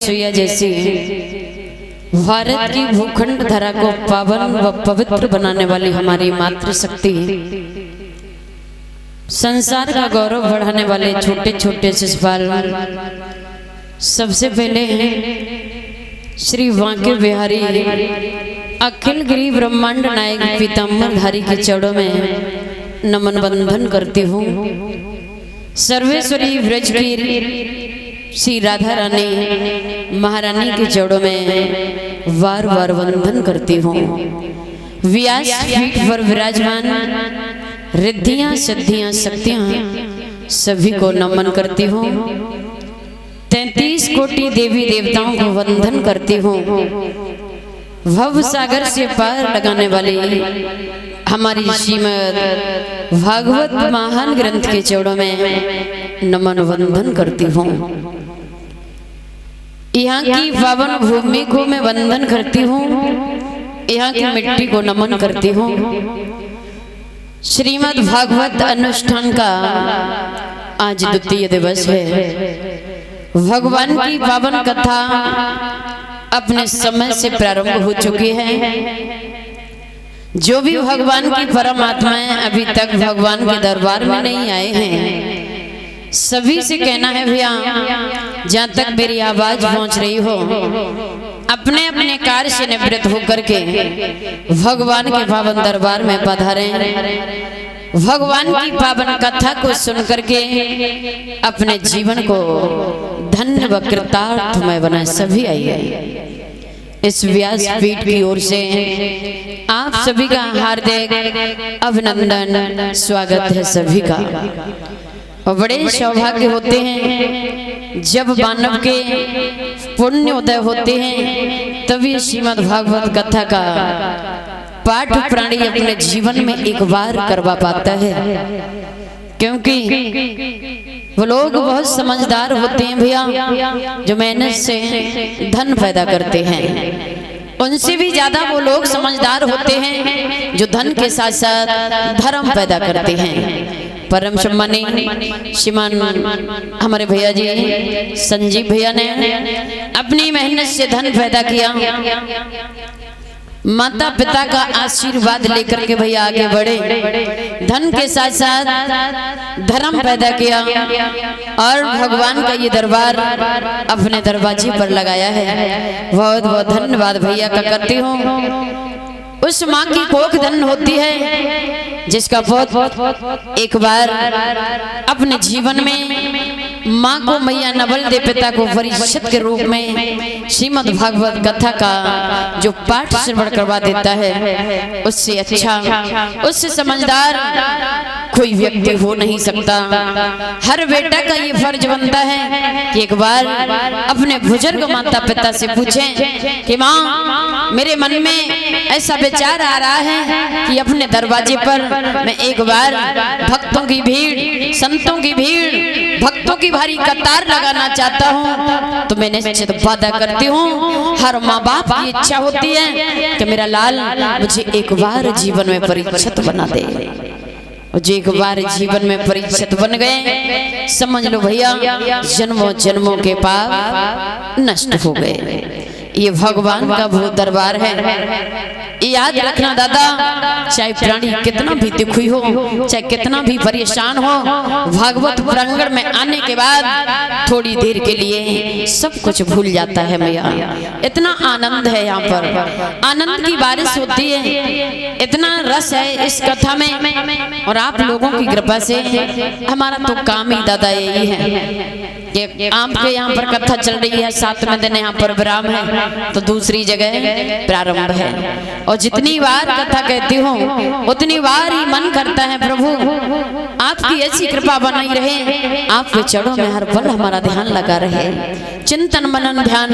सुइया जैसी भारत की भूखंड धरा को पावन व पवित्र बनाने वाली हमारी मातृशक्ति, संसार का गौरव बढ़ाने वाले छोटे छोटे शिशुपाल सबसे पहले हैं श्री वांके बिहारी अखिल गिरी ब्रह्मांड नायक पीताम्बर धारी के चरणों में नमन बंधन करती हूँ। सर्वेश्वरी ब्रज की श्री राधा रानी महारानी के चरणों में वार वार वंदन करती हूँ। व्यास पीठ पर विराजमान रिद्धियां सिद्धियां शक्तियां सभी को नमन करती हूँ। 33 कोटि देवी देवताओं को वंदन करती हूँ। भव सागर से पार लगाने वाली हमारी श्रीमद् भागवत महान ग्रंथ के चरणों में नमन वंदन करती हूँ। यहाँ की पावन भूमि को मैं वंदन करती हूँ, यहाँ की मिट्टी को नमन करती हूँ। श्रीमद् भागवत अनुष्ठान का आज द्वितीय दिवस है। भगवान की पावन कथा अपने समय से प्रारंभ हो चुकी है। जो भी भगवान की परमात्माएं अभी तक भगवान के दरबार में नहीं आए हैं, सभी से कहना है भैया, जहाँ तक मेरी आवाज पहुंच रही हो, अपने अपने कार्य से निवृत्त होकर के भगवान के पावन दरबार में पधारें। भगवान की पावन कथा को सुन करके अपने जीवन को धन्य व कृतार्थमय बनाए। सभी आइए। इस व्यास पीठ की ओर से आप सभी का हार्दिक अभिनंदन, स्वागत है सभी का। और बड़े सौभाग्य होते हैं जब मानव के पुण्य उदय होते हैं, तभी श्रीमद् भागवत कथा का पाठ प्राणी अपने जीवन में एक बार करवा पाता है। क्योंकि वो लोग बहुत समझदार होते हैं भैया, जो मेहनत से धन पैदा करते हैं। उनसे भी ज्यादा वो लोग समझदार होते हैं जो धन के साथ साथ धर्म पैदा करते हैं। परम सम्मानी श्रीमान हमारे भैया जी संजीव भैया ने अपनी मेहनत से धन पैदा किया, माता पिता का आशीर्वाद लेकर के भैया आगे बढ़े, धन के साथ साथ धर्म पैदा किया और भगवान का ये दरबार अपने दरवाजे पर लगाया है। बहुत बहुत धन्यवाद भैया का करती हूँ। उस माँ की कोख धन होती है जिसका बहुत एक बार अपने जीवन में माँ को मैया नवल दे, पिता को परिषद के रूप में श्रीमद् भागवत कथा का जो पाठ श्रवण करवा देता है, उससे अच्छा, उससे समझदार कोई व्यक्ति हो नहीं सकता। हर बेटा का ये फर्ज बनता है कि एक बार अपने बुजुर्ग माता पिता से पूछें कि माँ, मेरे मन में ऐसा विचार आ रहा है कि अपने दरवाजे पर मैं एक बार भक्तों की भीड़, संतों की भीड़, भक्तों की भारी कतार लगाना चाहता हूँ। तो मैं निश्चित वादा करती हूँ, हर माँ बाप की इच्छा होती है कि मेरा लाल मुझे एक बार जीवन में परीक्षित बना दे। जो एक बार जीवन में परीक्षित बन गए, समझ लो भैया जन्मों जन्मों के पाप नष्ट हो गए। ये भगवान का वो दरबार है। याद रखना दादा, चाहे प्राणी कितना भी दुखी हो, चाहे कितना भी परेशान हो, भागवत प्रांगण में आने के बाद थोड़ी देर के लिए सब कुछ भूल जाता है भैया। इतना आनंद है यहाँ पर, आनंद की बारिश होती है, इतना रस है इस कथा में। और आप लोगों की कृपा से हमारा तो काम ही दादा यही है कि आपके यहाँ पर कथा चल रही है, 7वें दिन यहाँ पर विराम है, तो दूसरी जगह प्रारंभ है। और जितनी बार कथा कहती हूँ उतनी बार ही मन करता है प्रभु आपकी ऐसी कृपा बनाई रहे, आपके चरणों में हर पल हमारा ध्यान लगा रहे। चिंतन मनन ध्यान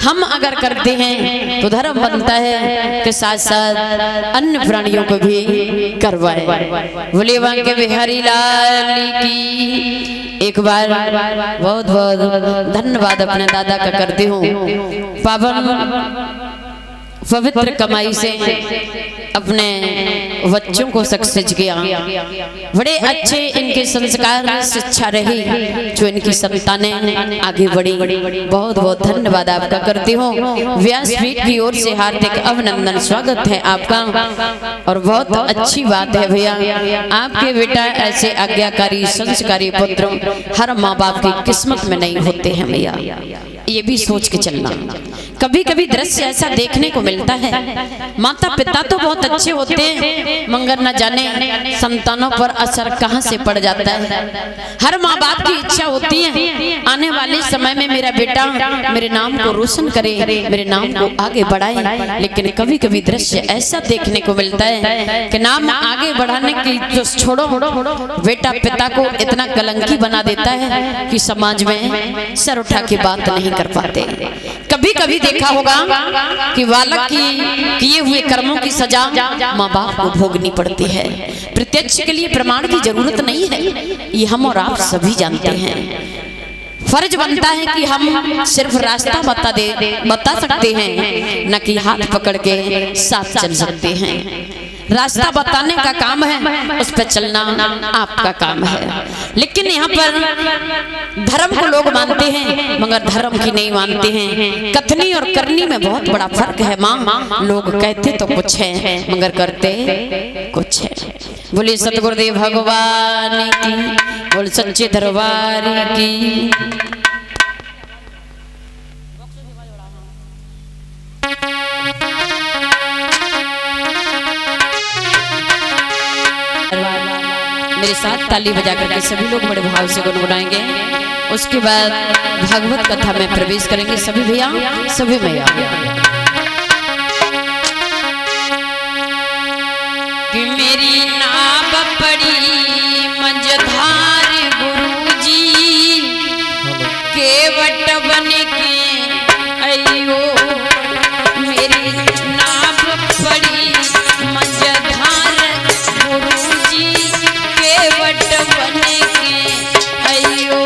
हम अगर करते हैं तो धर्म बनता है कि साथ साथ अन्य प्राणियों को भी करवाए। बोले वांके बिहारी लाल की एक बार बहुत बहुत धन्यवाद अपने दादा का करती हूँ। पावन पवित्र कमाई से अपने बच्चों को सक्सेस किया। बड़े अच्छे इनके संस्कार शिक्षा रही जो इनकी संतानें आगे बढ़ी। बहुत बहुत धन्यवाद आपका करती हूँ। व्यासपीठ की ओर से हार्दिक अभिनंदन, स्वागत है आपका। और बहुत अच्छी बात है भैया, आपके बेटा ऐसे आज्ञाकारी संस्कारी पुत्र हर माँ बाप की किस्मत में नहीं होते हैं भैया, ये भी सोच के चलना। कभी कभी दृश्य ऐसा देखने को मिलता है, माता पिता तो बहुत अच्छे होते हैं मगर न जाने संतानों पर असर कहां से पड़ जाता है। हर माँ बाप की इच्छा होती है आने वाले समय में मेरा बेटा मेरे नाम को रोशन करे, मेरे नाम को आगे बढ़ाए, लेकिन कभी कभी दृश्य ऐसा देखने को मिलता है कि नाम आगे बढ़ाने की जो छोड़ो, बेटा पिता को इतना कलंकी बना देता है कि समाज में सर उठा के बात नहीं कर पाते। कभी कभी देखा होगा कि बालक की किए हुए कर्मों की सजा माँ बाप को भोगनी पड़ती है। प्रत्यक्ष के लिए प्रमाण की जरूरत नहीं है, ये हम और आप सभी जानते हैं। फर्ज बनता है कि हम सिर्फ रास्ता बता सकते हैं, न कि हाथ पकड़ के साथ चल सकते हैं। रास्ता बताने का काम है, उस पर चलना आपका काम है। लेकिन यहाँ पर धर्म को लोग मानते हैं मगर धर्म की नहीं मानते हैं। कथनी और करनी में बहुत बड़ा फर्क है माँ। लोग कहते तो कुछ है मगर करते कुछ है। बोले सतगुरुदेव भगवान की, बोल सच्चे दरबार की। मेरे साथ ताली बजा करके सभी लोग बड़े भाव से गुनगुनाएंगे। उसके बाद भागवत कथा में प्रवेश करेंगे। सभी भैया, सभी मैया। कि मेरी नाव पड़ी मझधार गुरुजी केवट बन के अयो। मेरी नाव पड़ी मझधार गुरुजी केवट बन के अयो।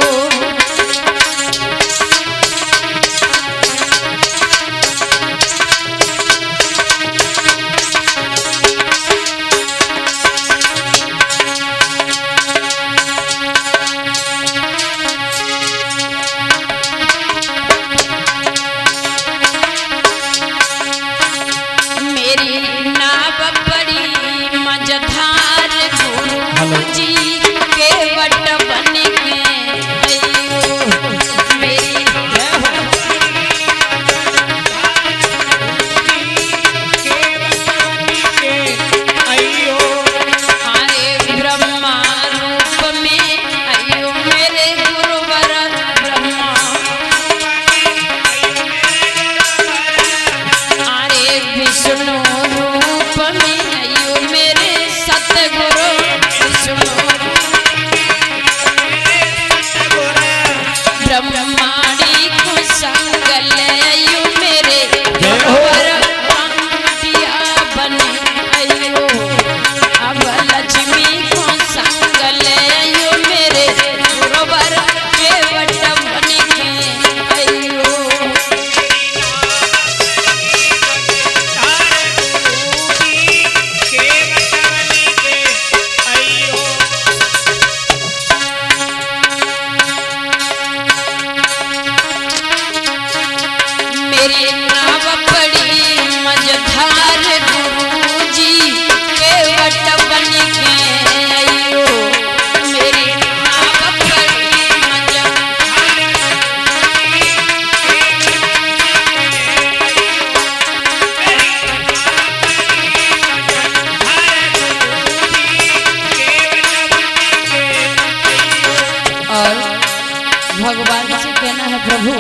भगवान से कहना है प्रभु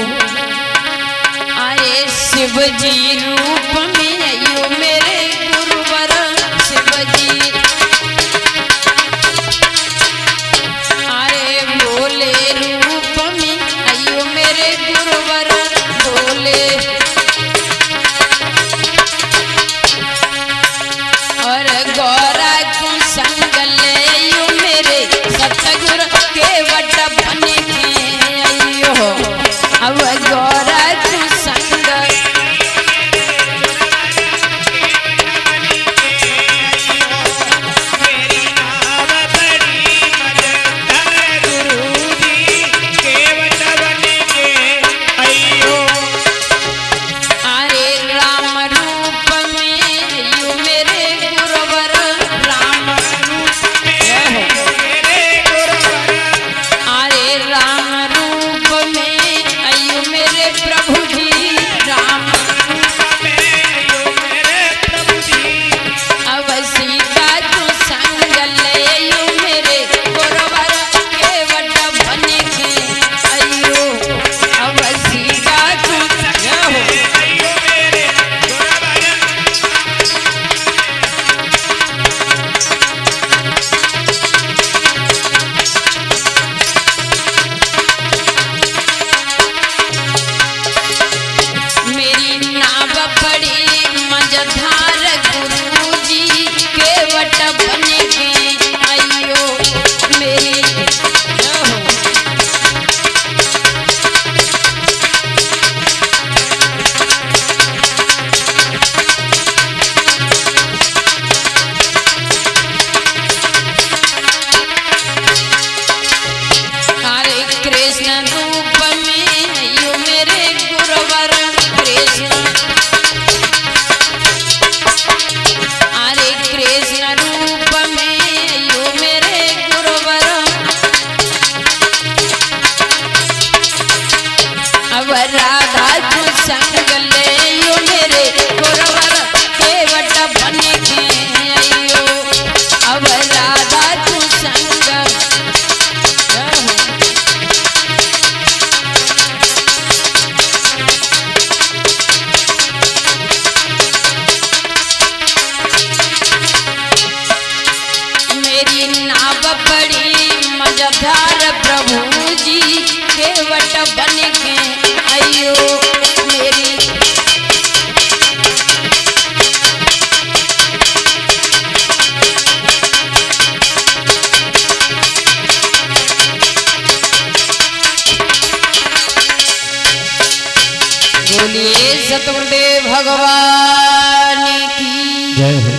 आए शिव जी रूप में आयो मेरे गुरुवर। शिव जी आए बोले रूप में आयो मेरे गुरुवर। बोले और गौरा को संग ले आयो मेरे सतगुरु के वट बने अब गौरा तू संग बोलिए सतगुरुदेव भगवान की जय हो।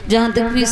जहाँ तक भी